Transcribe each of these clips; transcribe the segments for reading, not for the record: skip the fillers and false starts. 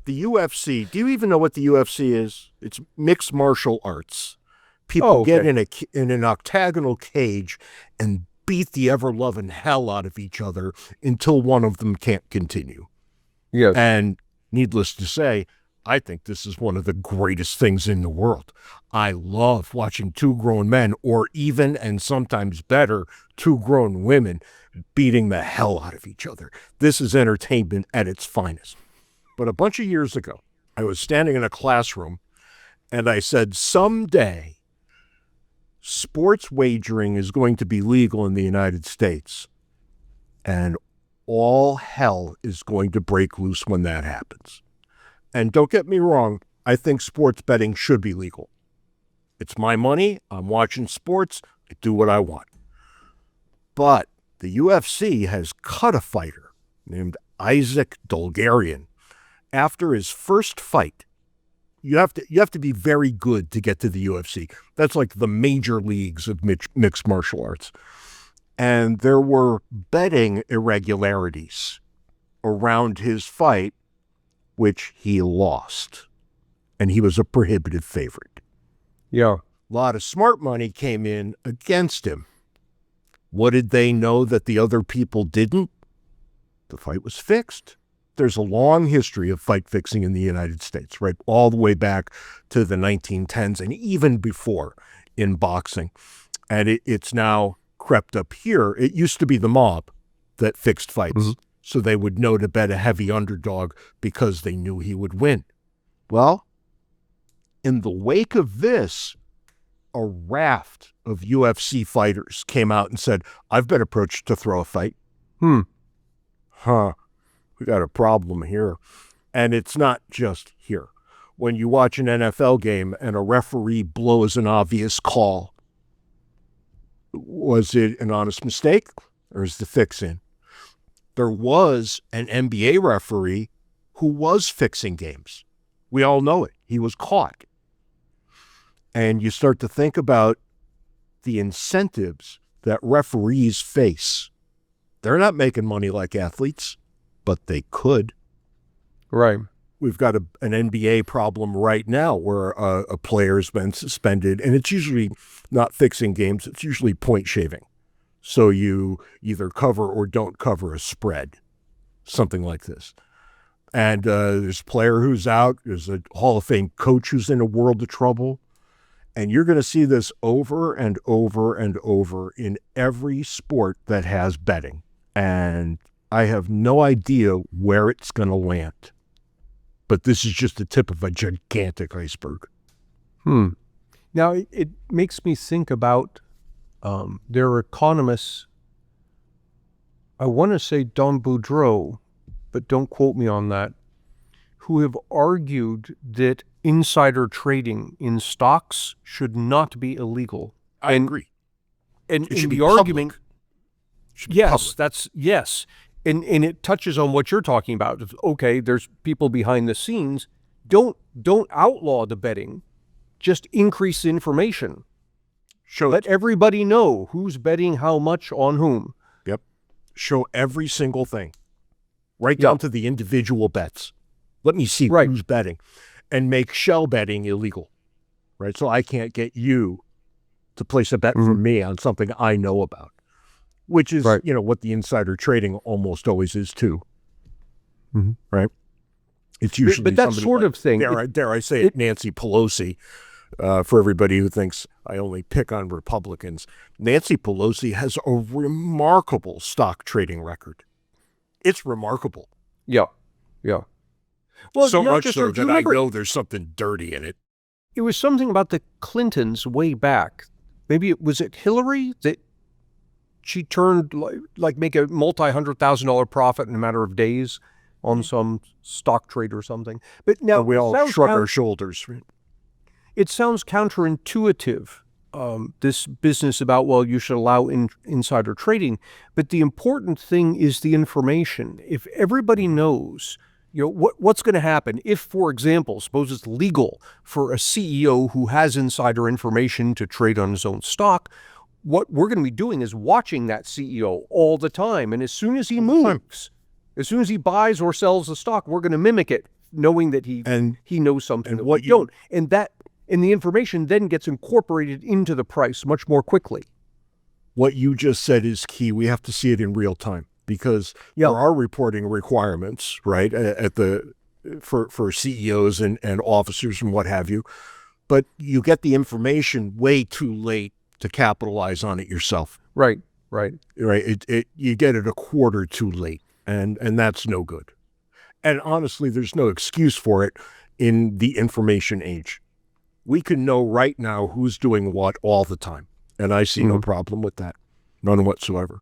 The UFC, do you even know what the UFC is? It's mixed martial arts. People get in an octagonal cage and beat the ever-loving hell out of each other until one of them can't continue. Yes. And needless to say, I think this is one of the greatest things in the world. I love watching two grown men, or even, and sometimes better, two grown women beating the hell out of each other. This is entertainment at its finest. But a bunch of years ago, I was standing in a classroom and I said, someday, sports wagering is going to be legal in the United States. And all hell is going to break loose when that happens. And don't get me wrong, I think sports betting should be legal. It's my money. I'm watching sports. I do what I want. But the UFC has cut a fighter named Isaac Dolgarian after his first fight. You have to be very good to get to the UFC. That's like the major leagues of mixed martial arts. And there were betting irregularities around his fight, which he lost. And he was a prohibitive favorite. Yeah. A lot of smart money came in against him. What did they know that the other people didn't? The fight was fixed. There's a long history of fight fixing in the United States, right? All the way back to the 1910s and even before in boxing. And it's now crept up here. It used to be the mob that fixed fights. Mm-hmm. So they would know to bet a heavy underdog because they knew he would win. Well, in the wake of this, a raft of UFC fighters came out and said, I've been approached to throw a fight. We got a problem here. And it's not just here. When you watch an NFL game and a referee blows an obvious call, was it an honest mistake or is the fix in? There was an NBA referee who was fixing games. We all know it. He was caught. And you start to think about the incentives that referees face. They're not making money like athletes, but they could. Right. We've got an NBA problem right now where a player's been suspended, and it's usually not fixing games. It's usually point shaving. So you either cover or don't cover a spread, something like this. And there's a player who's out. There's a Hall of Fame coach who's in a world of trouble. And you're going to see this over and over and over in every sport that has betting. And I have no idea where it's going to land. But this is just the tip of a gigantic iceberg. Now, it makes me think about there are economists, I want to say Don Boudreaux, but don't quote me on that, who have argued that insider trading in stocks should not be illegal. I agree. And it should the be argument, public. Yes. And it touches on what you're talking about. Okay, there's people behind the scenes. Don't outlaw the betting. Just increase the information. Let everybody know who's betting how much on whom. Yep. Show every single thing. Right down to the individual bets. Let me see who's betting. And make shell betting illegal. Right? So I can't get you to place a bet for me on something I know about. Which is, what the insider trading almost always is too. Right? It's usually but that sort of thing. Dare I say it, Nancy Pelosi, for everybody who thinks I only pick on Republicans. Nancy Pelosi has a remarkable stock trading record. It's remarkable. Yeah. Well, so much so that I know there's something dirty in it. It was something about the Clintons way back. Maybe was it Hillary that she turned like make a multi-$100,000 profit in a matter of days on some stock trade or something. But now we all shrug our shoulders. It sounds counterintuitive, this business about, you should allow insider trading. But the important thing is the information. If everybody knows, what's going to happen if, for example, suppose it's legal for a CEO who has insider information to trade on his own stock, what we're going to be doing is watching that CEO all the time. And as soon as he moves, as soon as he buys or sells the stock, we're going to mimic it knowing that he knows something that we don't. And the information then gets incorporated into the price much more quickly. What you just said is key. We have to see it in real time because there are reporting requirements, right, for CEOs and officers and what have you. But you get the information way too late to capitalize on it yourself. Right. You get it a quarter too late, and that's no good. And honestly, there's no excuse for it in the information age. We can know right now who's doing what all the time. And I see no problem with that. None whatsoever.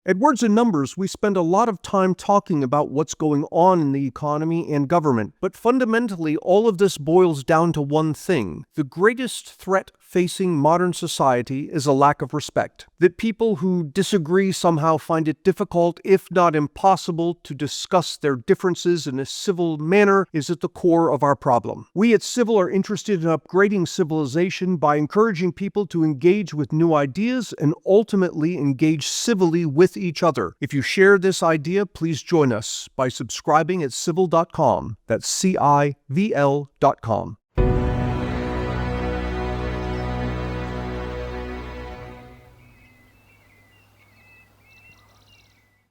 At Words and Numbers, we spend a lot of time talking about what's going on in the economy and government. But fundamentally, all of this boils down to one thing. The greatest threat facing modern society is a lack of respect. That people who disagree somehow find it difficult, if not impossible, to discuss their differences in a civil manner is at the core of our problem. We at CiVL are interested in upgrading civilization by encouraging people to engage with new ideas and ultimately engage civilly with each other. If you share this idea, please join us by subscribing at CiVL.com. That's CiVL.com.